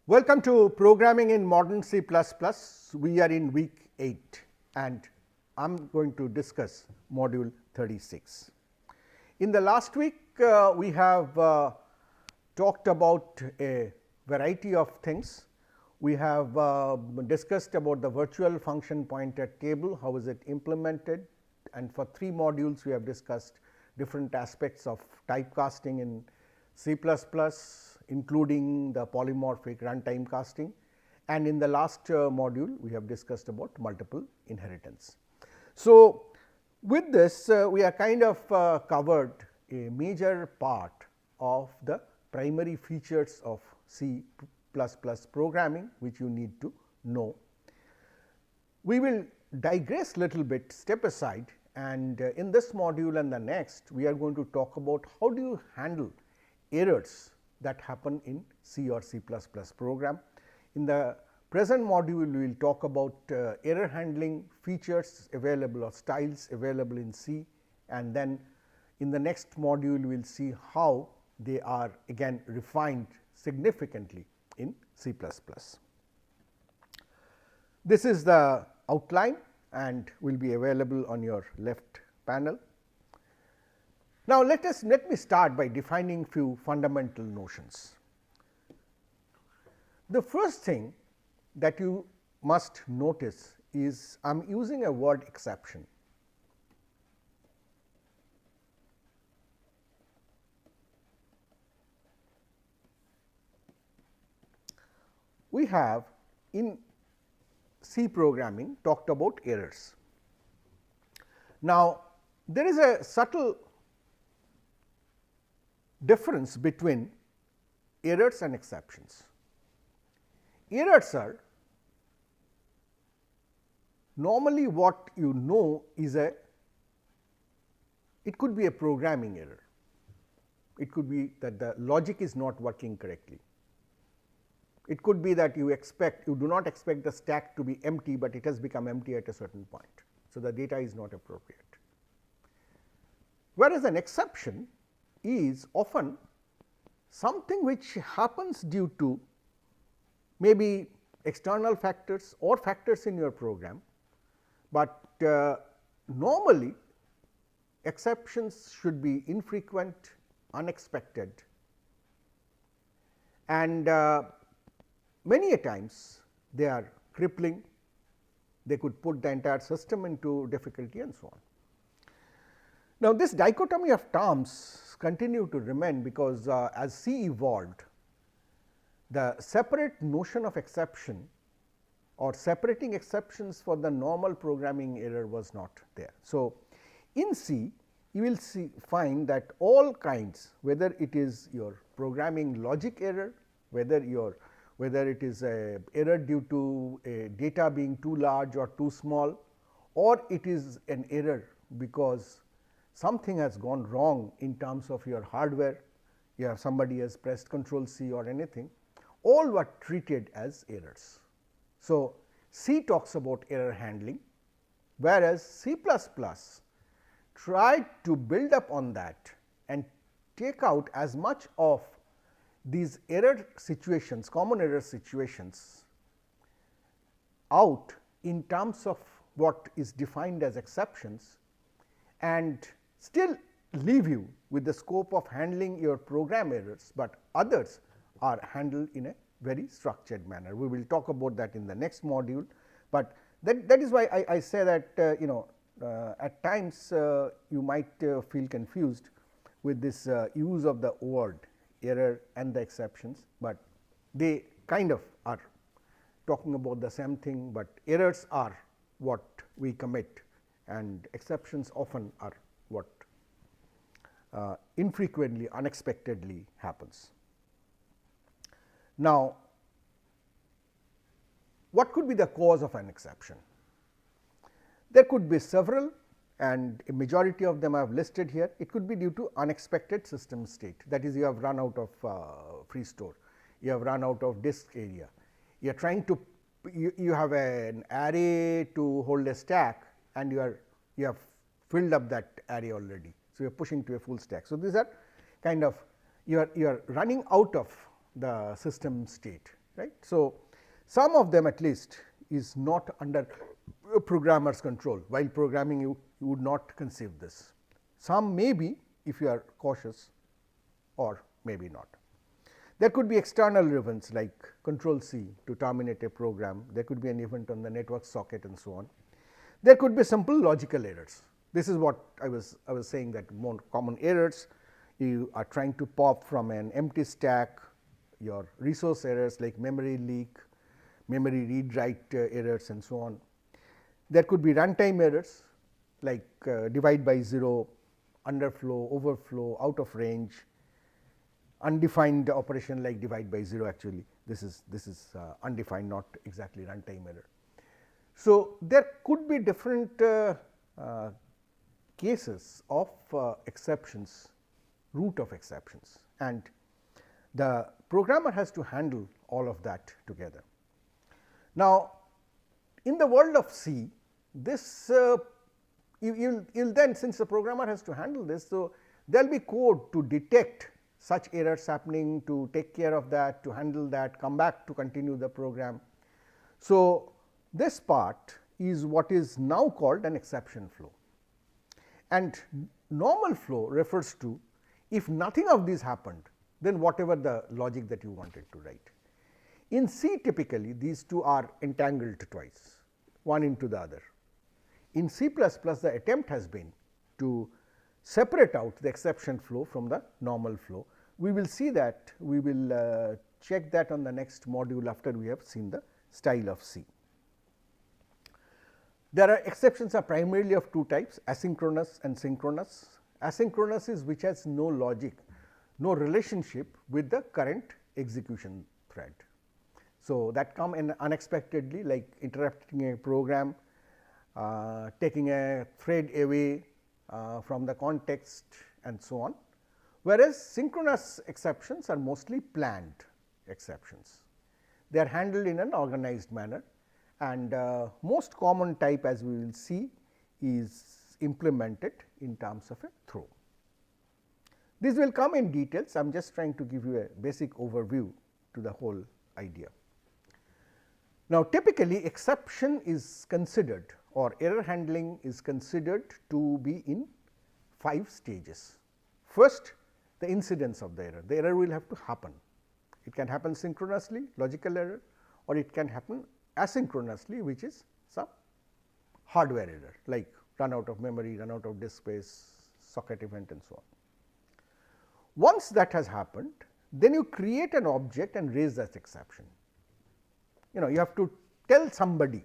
Welcome to Programming in Modern C++. We are in week 8 and I am going to discuss module 36. In the last week, we have talked about a variety of things. We have discussed about the virtual function pointer table, how is it implemented, and for 3 modules we have discussed different aspects of typecasting in C++, including the polymorphic runtime casting, and in the last module we have discussed about multiple inheritance. So, with this we are kind of covered a major part of the primary features of C++ programming, which you need to know. We will digress little bit, step aside, and in this module and the next we are going to talk about how do you handle errors that happen in C or C++ program. In the present module, we will talk about error handling features available or styles available in C, and then in the next module, we will see how they are again refined significantly in C++. This is the outline and will be available on your left panel. Now, let me start by defining few fundamental notions. The first thing that you must notice is I am using a word exception. We have in C programming talked about errors. Now, there is a subtle difference between errors and exceptions. Errors are normally what you know is it could be a programming error. It could be that the logic is not working correctly. It could be that you do not expect the stack to be empty, but it has become empty at a certain point. So, the data is not appropriate. Whereas, an exception is often something which happens due to maybe external factors or factors in your program, but normally exceptions should be infrequent, unexpected, and many a times they are crippling, they could put the entire system into difficulty and so on. Now, this dichotomy of terms continue to remain because as C evolved, the separate notion of exception or separating exceptions for the normal programming error was not there. So, in C you will find that all kinds, whether it is your programming logic error, whether it is a error due to a data being too large or too small, or it is an error because something has gone wrong in terms of your hardware, somebody has pressed Control C or anything, all were treated as errors. So, C talks about error handling, whereas C++ tried to build up on that and take out as much of these error situations, common error situations out in terms of what is defined as exceptions, and still leave you with the scope of handling your program errors, but others are handled in a very structured manner. We will talk about that in the next module, but that is why I say that at times you might feel confused with this use of the word error and the exceptions, but they kind of are talking about the same thing, but errors are what we commit and exceptions often are what infrequently, unexpectedly happens. Now, what could be the cause of an exception? There could be several, and a majority of them I have listed here. It could be due to unexpected system state, that is, you have run out of free store, you have run out of disk area, you are trying to you have an array to hold a stack, and you have filled up that array already. So, you are pushing to a full stack. So, these are kind of you are running out of the system state, right. So, some of them at least is not under a programmer's control. While programming, you would not conceive this. Some may be, if you are cautious, or maybe not. There could be external events like control C to terminate a program. There could be an event on the network socket and so on. There could be simple logical errors. This is what I was saying, that more common errors. You are trying to pop from an empty stack, your resource errors like memory leak, memory read write errors and so on. There could be runtime errors like divide by 0, underflow, overflow, out of range, undefined operation like divide by 0. Actually, this is undefined, not exactly runtime error. So, there could be different cases of exceptions, root of exceptions, and the programmer has to handle all of that together. Now, in the world of C, this you will then, since the programmer has to handle this, so there will be code to detect such errors happening, to take care of that, to handle that, come back to continue the program. So, this part is what is now called an exception flow, and normal flow refers to if nothing of these happened, then whatever the logic that you wanted to write. In C, typically these two are entangled twice, one into the other. In C++, the attempt has been to separate out the exception flow from the normal flow. We will see that, we will check that on the next module after we have seen the style of C. There are exceptions are primarily of two types, asynchronous and synchronous. Asynchronous is which has no logic, no relationship with the current execution thread. So, that come in unexpectedly, like interrupting a program, taking a thread away from the context and so on, whereas synchronous exceptions are mostly planned exceptions. They are handled in an organized manner, and most common type, as we will see, is implemented in terms of a throw. These will come in details. I am just trying to give you a basic overview to the whole idea. Now, typically exception is considered, or error handling is considered to be in 5 stages. First, the incidence of the error. The error will have to happen. It can happen synchronously, logical error, or it can happen asynchronously, which is some hardware error like run out of memory, run out of disk space, socket event and so on. Once that has happened, then you create an object and raise that exception. You have to tell somebody,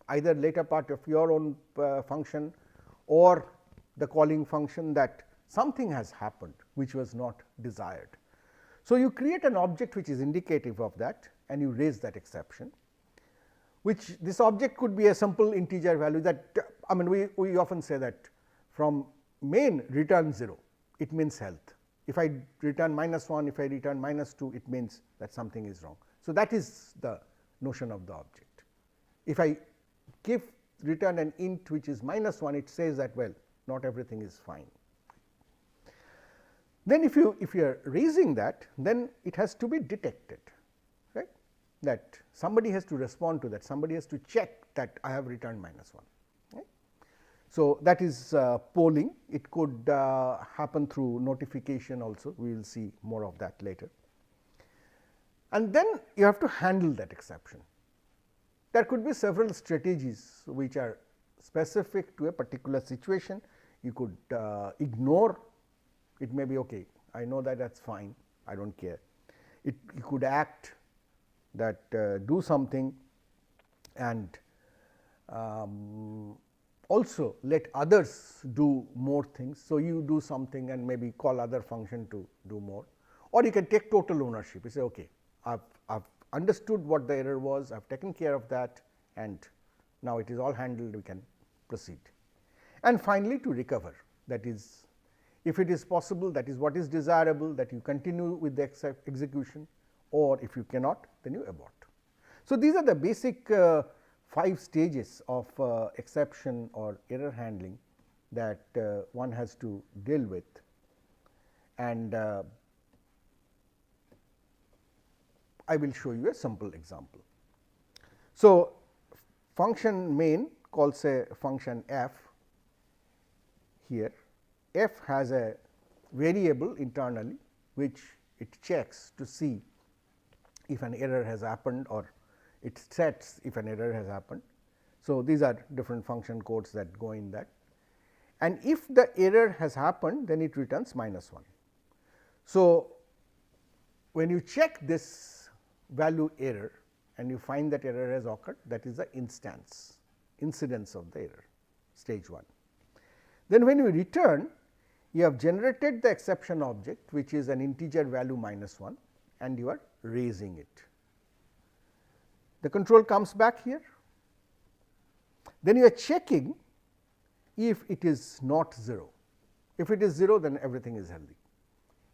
either later part of your own function or the calling function, that something has happened which was not desired. So, you create an object which is indicative of that, and you raise that exception, which this object could be a simple integer value that, I mean, we often say that from main return 0, it means health. If I return -1, if I return -2, it means that something is wrong. So, that is the notion of the object. If I return an int which is -1, it says that, well, not everything is fine. Then if you are raising that, then it has to be detected, right, that somebody has to respond to that, somebody has to check that I have returned -1. Right. So, that is polling. It could happen through notification also, we will see more of that later. And then you have to handle that exception. There could be several strategies which are specific to a particular situation. You could ignore, it may be okay, I know that is fine, I do not care. You could act, that do something, and also let others do more things. So, you do something and maybe call other function to do more, or you can take total ownership. You say, okay, I have understood what the error was, I have taken care of that, and now it is all handled, we can proceed. And finally, to recover, that is, if it is possible, that is what is desirable, that you continue with the execution, or if you cannot, then you abort. So, these are the basic 5 stages of exception or error handling that one has to deal with, and I will show you a simple example. So, function main calls a function f here. F has a variable internally which it checks to see if an error has happened, or it sets if an error has happened. So, these are different function codes that go in that, and if the error has happened, then it returns -1. So, when you check this value error and you find that error has occurred, that is the incidence of the error, stage 1. Then when you return, you have generated the exception object, which is an integer value -1, and you are raising it. The control comes back here. Then you are checking if it is not 0. If it is 0, then everything is healthy.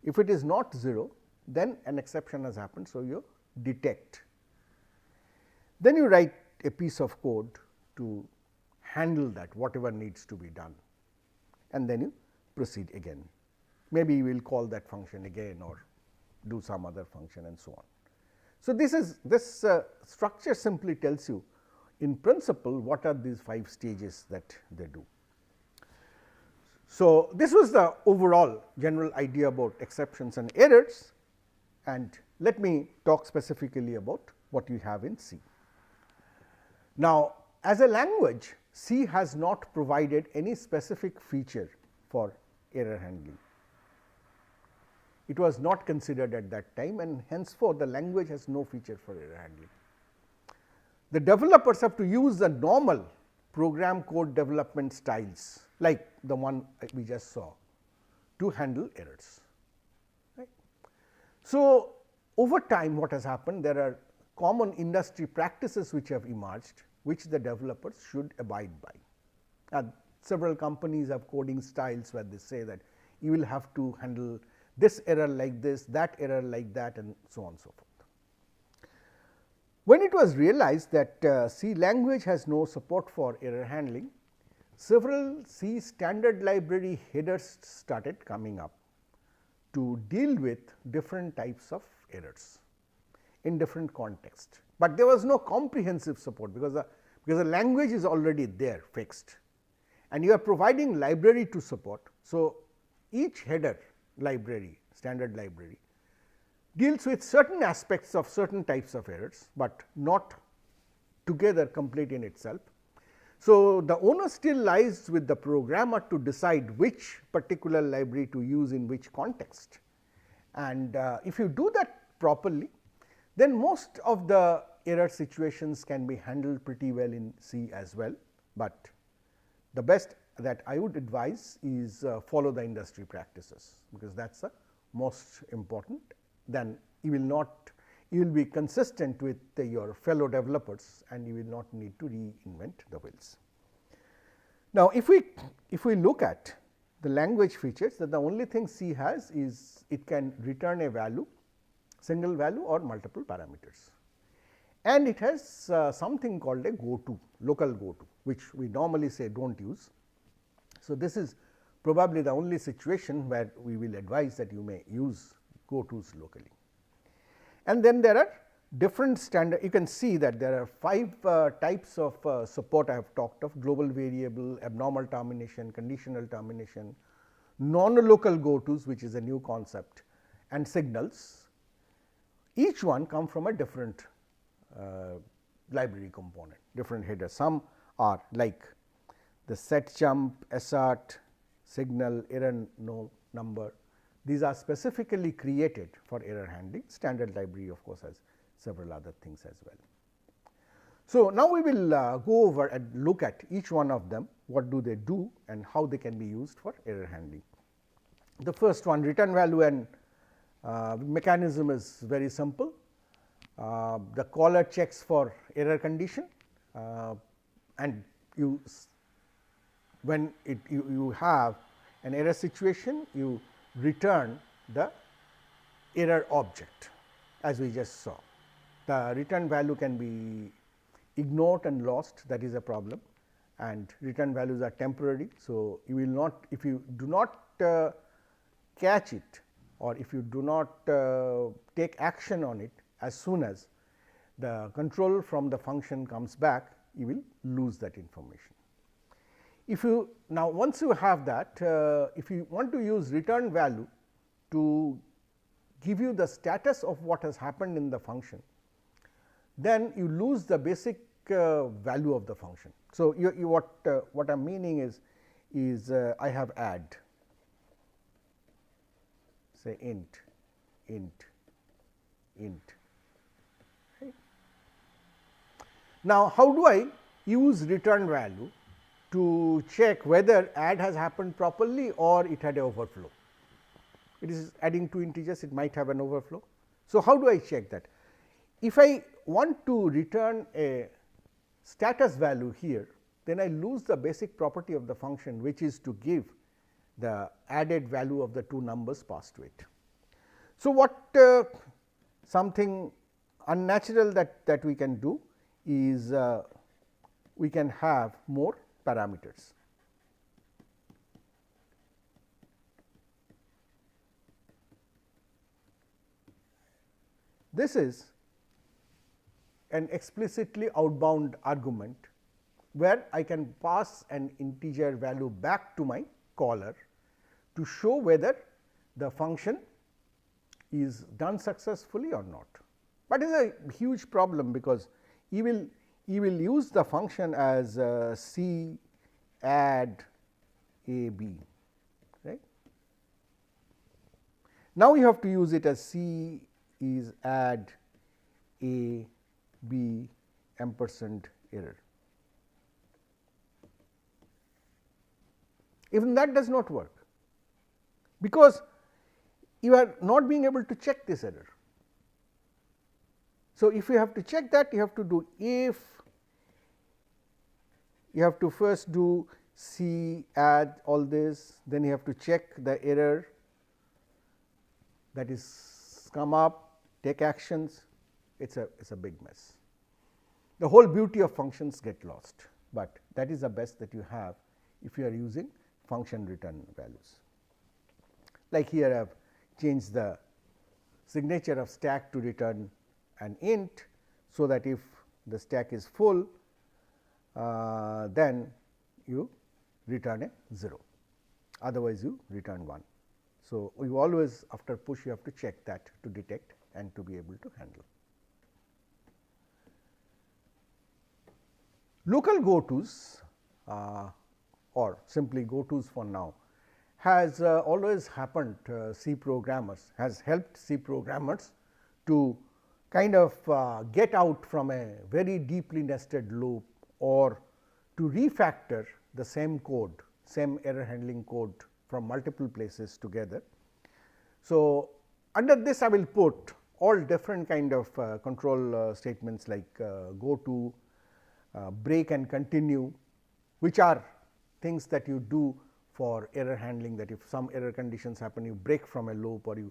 If it is not 0, then an exception has happened. So, you detect. Then you write a piece of code to handle that, whatever needs to be done, and then you proceed again. Maybe you will call that function again or do some other function and so on. So, this structure simply tells you in principle what are these 5 stages that they do. So, this was the overall general idea about exceptions and errors, and let me talk specifically about what you have in C. Now, as a language, C has not provided any specific feature for error handling. It was not considered at that time, and henceforth the language has no feature for error handling. The developers have to use the normal program code development styles like the one we just saw to handle errors. Right. So, over time what has happened, there are common industry practices which have emerged, which the developers should abide by. Several companies have coding styles where they say that you will have to handle this error like this, that error like that, and so on and so forth. When it was realized that C language has no support for error handling, several C standard library headers started coming up to deal with different types of errors in different contexts, but there was no comprehensive support because the language is already there fixed, and you are providing library to support. So, each header library, standard library, deals with certain aspects of certain types of errors, but not together complete in itself. So, the onus still lies with the programmer to decide which particular library to use in which context, and if you do that properly, then most of the error situations can be handled pretty well in C as well, but the best that I would advise is follow the industry practices, because that is the most important. Then you will be consistent with your fellow developers, and you will not need to reinvent the wheels. Now, if we look at the language features, that the only thing C has is it can return a value, single value or multiple parameters, and it has something called a goto, local goto, which we normally say do not use. So, this is probably the only situation where we will advise that you may use gotos locally. And then there are different standard, you can see that there are 5 types of support I have talked of: global variable, abnormal termination, conditional termination, non-local gotos, which is a new concept, and signals. Each one come from a different library component, different headers. Some are like the set jump, assert, signal, error no number. These are specifically created for error handling. Standard library of course has several other things as well. So, now we will go over and look at each one of them, what do they do and how they can be used for error handling. The first one, return value and mechanism, is very simple. The caller checks for error condition and you when you have an error situation, you return the error object as we just saw. The return value can be ignored and lost, that is a problem, and return values are temporary. So, you will not, if you do not catch it, or if you do not take action on it as soon as the control from the function comes back, you will lose that information. If you now, once you have that, if you want to use return value to give you the status of what has happened in the function, then you lose the basic value of the function. So, what I am meaning is I have add, say int. Right. Now, how do I use return value to check whether add has happened properly or it had an overflow? It is adding two integers, it might have an overflow. So, how do I check that? If I want to return a status value here, then I lose the basic property of the function, which is to give the added value of the two numbers passed to it. So, what something unnatural that we can do is we can have more parameters. This is an explicitly outbound argument, where I can pass an integer value back to my caller to show whether the function is done successfully or not. But it is a huge problem, because you will use the function as C add A B, right. Now, you have to use it as C is add A B ampersand error. Even that does not work, because you are not being able to check this error. So, if you have to check that, you have to do if, you have to first do C add all this, then you have to check the error that is come up, take actions. It is a big mess. The whole beauty of functions get lost, but that is the best that you have if you are using function return values. Like here I have changed the signature of stack to return an int, so that if the stack is full, then you return a 0, otherwise you return 1. So, you always after push you have to check that to detect and to be able to handle. Local go-tos or simply go-tos for now has always happened, C programmers has helped C programmers to kind of get out from a very deeply nested loop, or to refactor the same code, same error handling code from multiple places together. So, under this I will put all different kind of control statements like go to, break and continue, which are things that you do for error handling, that if some error conditions happen, you break from a loop or you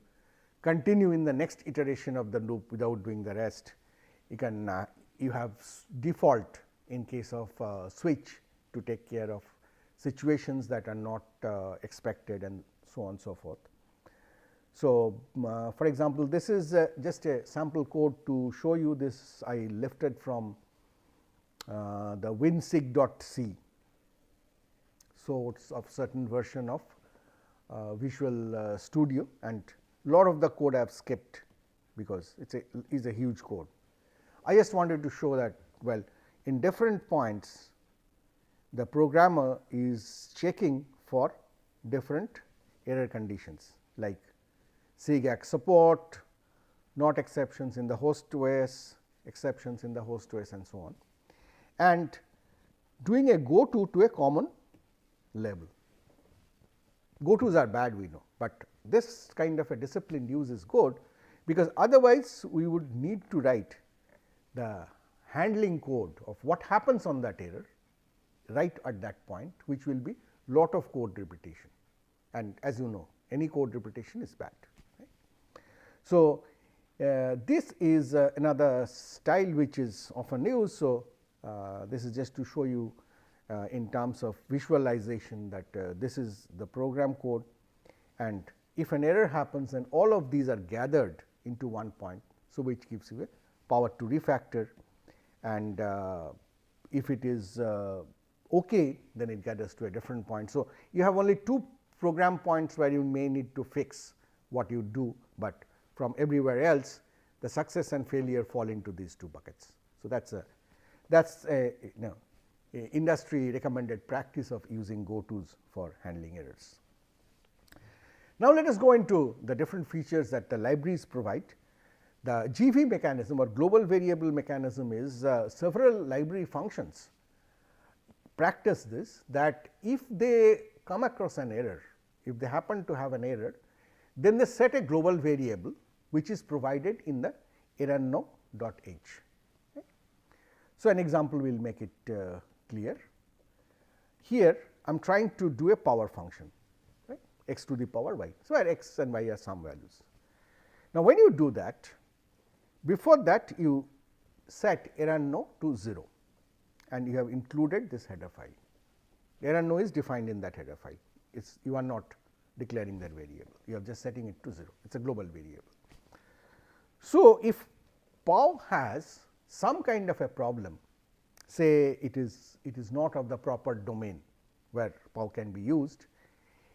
continue in the next iteration of the loop without doing the rest. You can you have default in case of switch to take care of situations that are not expected, and so on and so forth. So, for example, this is just a sample code to show you this. I lifted from the winsig.c source of certain version of Visual Studio, and lot of the code I have skipped because it is a huge code. I just wanted to show that, well, in different points the programmer is checking for different error conditions like SIGAC support, not exceptions in the host OS, exceptions in the host OS, and so on, and doing a go to a common label. Go tos are bad, we know, but this kind of a disciplined use is good, because otherwise we would need to write the handling code of what happens on that error right at that point, which will be lot of code repetition, and as you know, any code repetition is bad. Right? So, this is another style which is often used. So, this is just to show you in terms of visualization that this is the program code, and if an error happens, then all of these are gathered into one point. So, which gives you a power to refactor, and if it is okay, then it gathers to a different point. So, you have only two program points where you may need to fix what you do, but from everywhere else the success and failure fall into these two buckets. So, that is a industry recommended practice of using GoTos for handling errors. Now, let us go into the different features that the libraries provide. The GV mechanism or global variable mechanism is several library functions practice this, that if they come across an error, if they happen to have an error, then they set a global variable which is provided in the errorno.h. Okay. So, an example will make it clear. Here I am trying to do a power function, right, x to the power y. So, where x and y are some values. Now, when you do that, before that you set errorno to 0, and you have included this header file. Errorno is defined in that header file. You are not declaring that variable, you are just setting it to 0. It is a global variable. So, if POW has some kind of a problem, say it is not of the proper domain where POW can be used,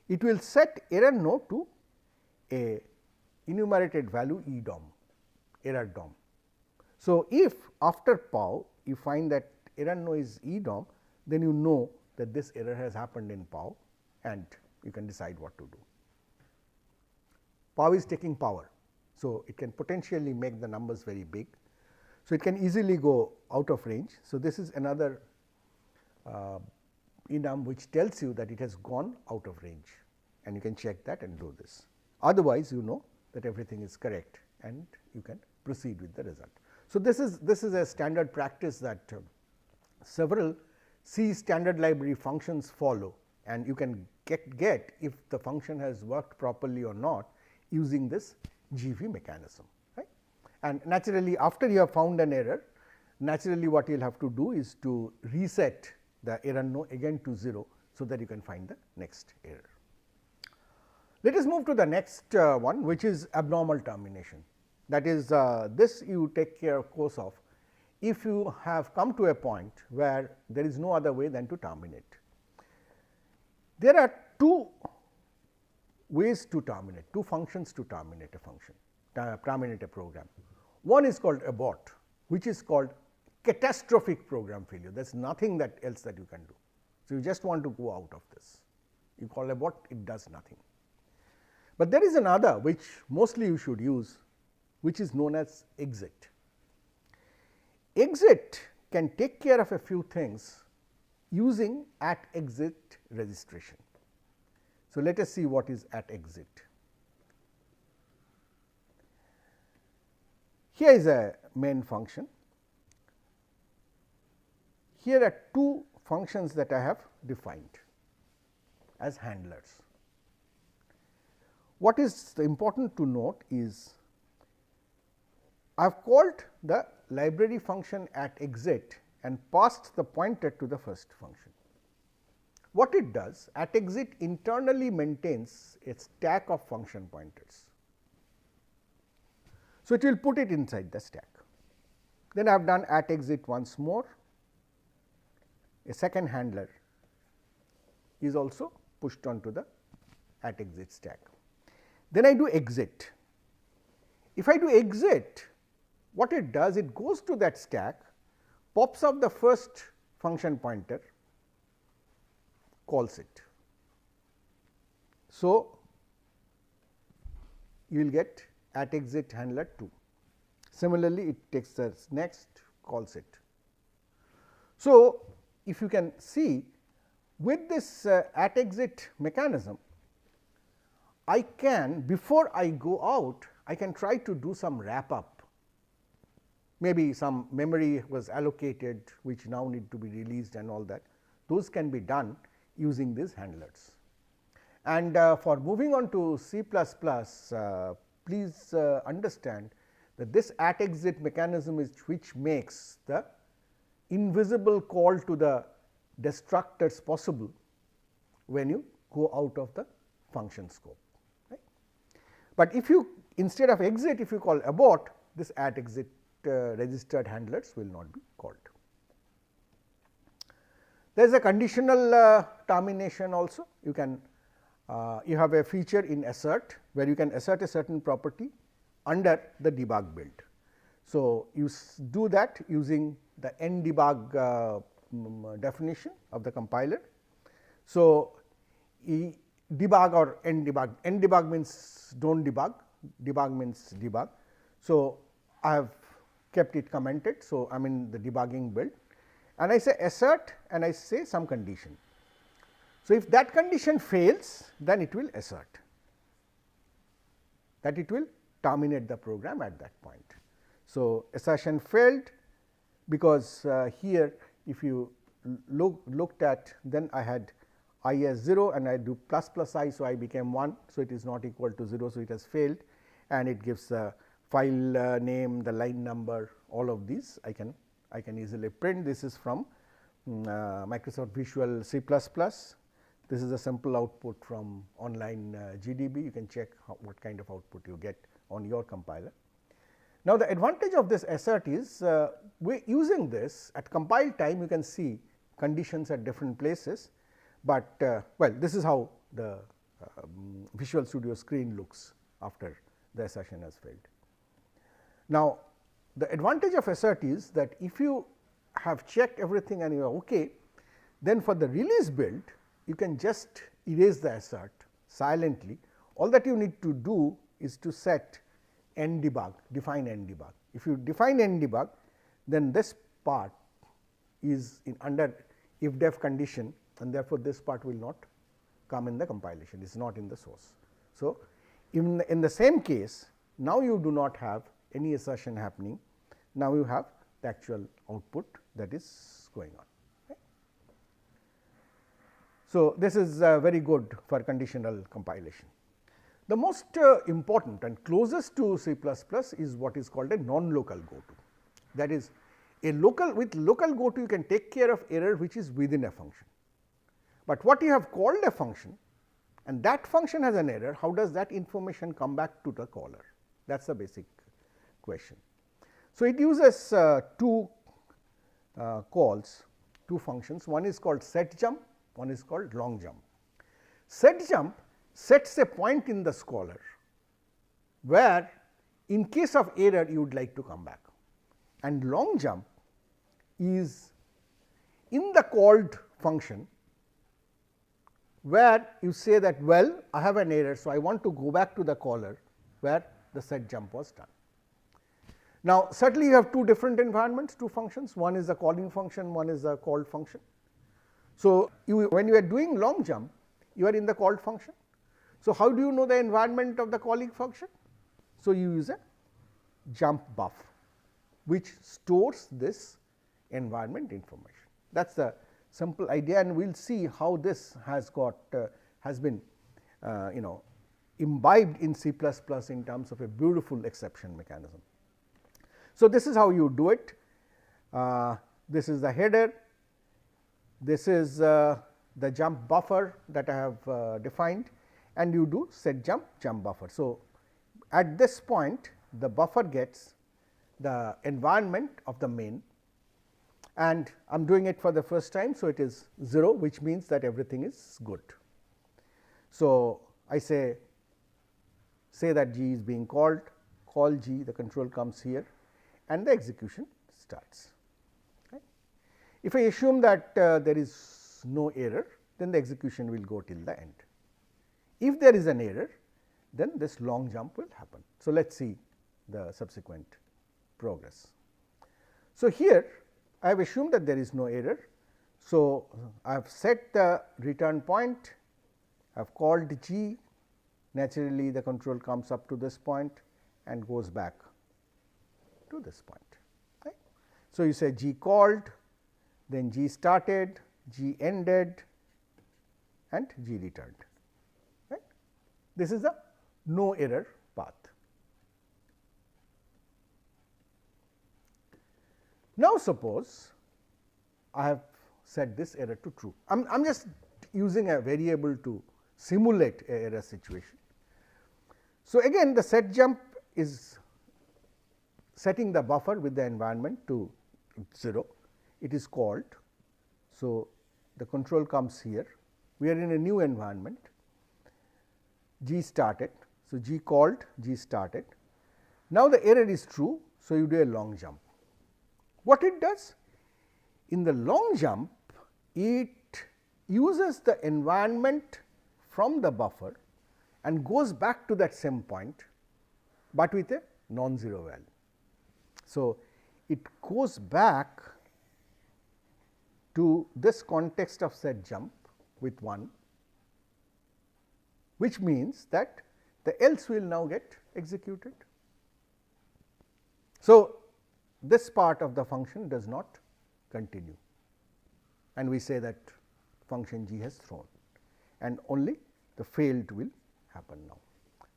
it will set errorno to a enumerated value EDOM, error DOM. So, if after POW you find that errorno is EDOM, then you know that this error has happened in POW, and you can decide what to do. POW is taking power. So, it can potentially make the numbers very big. So, it can easily go out of range. So, this is another enum which tells you that it has gone out of range, and you can check that and do this. Otherwise, you know that everything is correct and you can proceed with the result. So, this is a standard practice that several C standard library functions follow, and you can get if the function has worked properly or not using this GV mechanism. Right? And naturally, after you have found an error, naturally what you will have to do is to reset the errorno again to 0, so that you can find the next error. Let us move to the next one, which is abnormal termination. That is, this you take care of course of if you have come to a point where there is no other way than to terminate. There are two ways to terminate, two functions to terminate a function, terminate a program. One is called abort, which is called catastrophic program failure. There is nothing else that you can do. So, you just want to go out of this, you call abort, it does nothing. But there is another which mostly you should use, which is known as exit. Exit can take care of a few things using at exit registration. So, let us see what is at exit. Here is a main function. Here are two functions that I have defined as handlers. What is important to note is I have called the library function at exit and passed the pointer to the first function. What it does, at exit internally maintains a stack of function pointers. So, it will put it inside the stack. Then I have done at exit once more, a second handler is also pushed onto the at exit stack. Then I do exit. If I do exit, what it does, it goes to that stack, pops up the first function pointer, calls it. So, you will get at exit handler 2. Similarly, it takes the next, calls it. So, if you can see with this at exit mechanism, I can, before I go out, I can try to do some wrap up. Maybe some memory was allocated which now need to be released and all that. those can be done using these handlers. And for moving on to C++, please understand that this at exit mechanism is which makes the invisible call to the destructors possible when you go out of the function scope. Right? But if you instead of exit, if you call abort, this at exit registered handlers will not be called. There is a conditional termination also. You can you have a feature in assert where you can assert a certain property under the debug build. So, you do that using the ndebug definition of the compiler. So, debug or ndebug means do not debug, debug means debug. So, I have kept it commented. So, I am in the debugging build and I say assert and I say some condition. So, if that condition fails, then it will assert that it will terminate the program at that point. So, assertion failed because here if you looked at, then I had I as 0 and I do plus plus I. So, I became 1. So, it is not equal to 0. So, it has failed and it gives the file name, the line number, all of these I can easily print. This is from Microsoft Visual C++. This is a simple output from online GDB. You can check what kind of output you get on your compiler. Now, the advantage of this assert is using this at compile time you can see conditions at different places, but well, this is how the Visual Studio screen looks after the assertion has failed. Now, the advantage of assert is that if you have checked everything and you are okay, then for the release build you can just erase the assert silently. All that you need to do is to set ndebug, define ndebug. If you define ndebug, then this part is in under if def condition, and therefore, this part will not come in the compilation, it is not in the source. So, in the same case, now you do not have any assertion happening, now you have the actual output that is going on. Okay. So, this is very good for conditional compilation. The most important and closest to C++ is what is called a non-local goto. That is, a local with local goto you can take care of error which is within a function. But what you have called a function and that function has an error, how does that information come back to the caller? That is the basic question. So, it uses two calls, two functions, one is called set jump, one is called long jump. Set jump sets a point in the scholar where in case of error you would like to come back, and long jump is in the called function where you say that, well, I have an error. So, I want to go back to the caller where the set jump was done. Now, certainly you have two different environments, two functions, one is the calling function, one is the called function. So, when you are doing long jump, you are in the called function. So, how do you know the environment of the calling function? So, you use a jump buff which stores this environment information. That is the simple idea, and we will see how this has got has been imbibed in C++ in terms of a beautiful exception mechanism. So, this is how you do it. This is the header, this is the jump buffer that I have defined, and you do set jump buffer. So, at this point the buffer gets the environment of the main, and I am doing it for the first time. So, it is 0, which means that everything is good. So, I say that G is being called, call G, the control comes here and the execution starts. Okay. If I assume that there is no error, then the execution will go till the end. If there is an error, then this long jump will happen. So, let us see the subsequent progress. So, here I have assumed that there is no error. So, I have set the return point, I have called G, naturally the control comes up to this point and goes back to this point. Right. So, you say G called, then G started, G ended and G returned. Right? This is the no error path. Now, suppose I have set this error to true. I am just using a variable to simulate a error situation. So, again the set jump is setting the buffer with the environment to 0. It is called. So, the control comes here. We are in a new environment. G started. So, G called, G started. Now, the error is true. So, you do a long jump. What it does? In the long jump, it uses the environment from the buffer and goes back to that same point, but with a non-zero value. So, it goes back to this context of set jump with 1, which means that the else will now get executed. So, this part of the function does not continue, and we say that function g has thrown, and only the failed will happen now.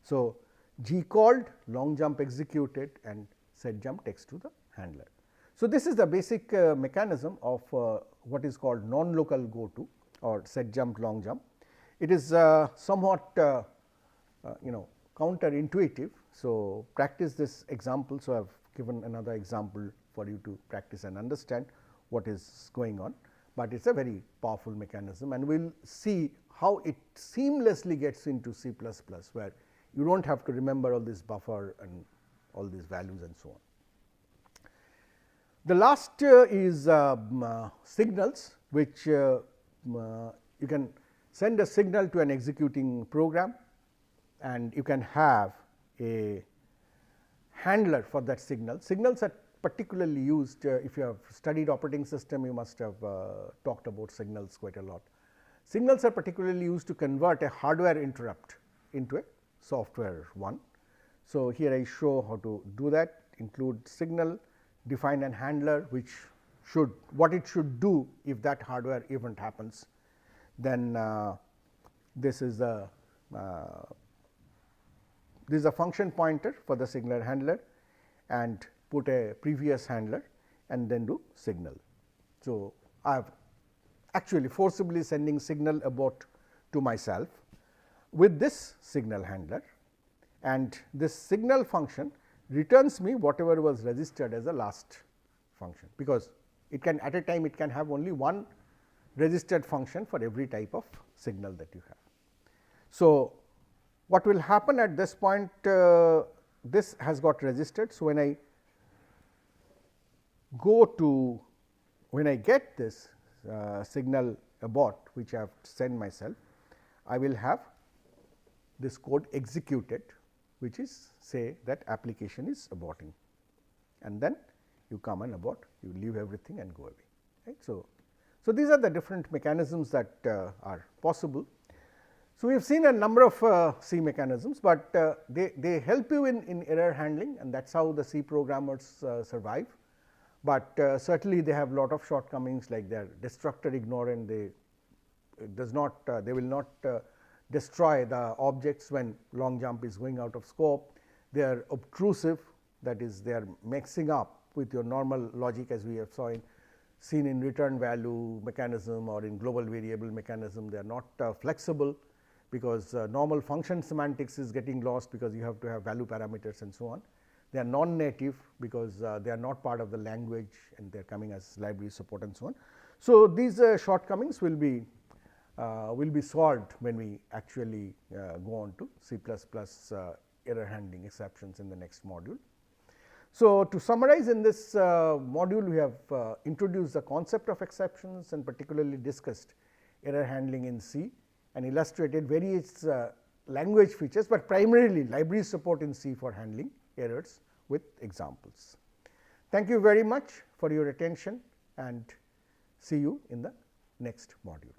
So, g called, long jump executed, and set jump takes to the handler. So, this is the basic mechanism of what is called non-local go to or set jump long jump. It is somewhat counterintuitive. So, practice this example. So, I have given another example for you to practice and understand what is going on, but it is a very powerful mechanism, and we will see how it seamlessly gets into C++, where you do not have to remember all this buffer and all these values and so on. The last is signals, which you can send a signal to an executing program, and you can have a handler for that signal. Signals are particularly used if you have studied operating system, you must have talked about signals quite a lot. Signals are particularly used to convert a hardware interrupt into a software one. So, here I show how to do that, include signal, define an handler which should what it should do if that hardware event happens. Then this is a function pointer for the signal handler, and put a previous handler and then do signal. So, I have actually forcibly sending signal abort to myself with this signal handler, and this signal function returns me whatever was registered as a last function, because it can at a time it can have only one registered function for every type of signal that you have. So, what will happen at this point, this has got registered. So, when I go to when I get this signal abort which I have sent myself, I will have this code executed, which is say that application is aborting, and then you come and abort, you leave everything and go away. Right. So, these are the different mechanisms that are possible. So, we have seen a number of C mechanisms, but they help you in error handling, and that is how the C programmers survive. But certainly they have lot of shortcomings, like they are destructor ignorant, they will not destroy the objects when long jump is going out of scope. They are obtrusive, that is they are mixing up with your normal logic, as we have seen in return value mechanism or in global variable mechanism. They are not flexible, because normal function semantics is getting lost, because you have to have value parameters and so on. They are non-native, because they are not part of the language, and they are coming as library support and so on. So, these shortcomings will be solved when we actually go on to C++ error handling exceptions in the next module. So, to summarize, in this module we have introduced the concept of exceptions and particularly discussed error handling in C, and illustrated various language features, but primarily library support in C for handling errors with examples. Thank you very much for your attention, and see you in the next module.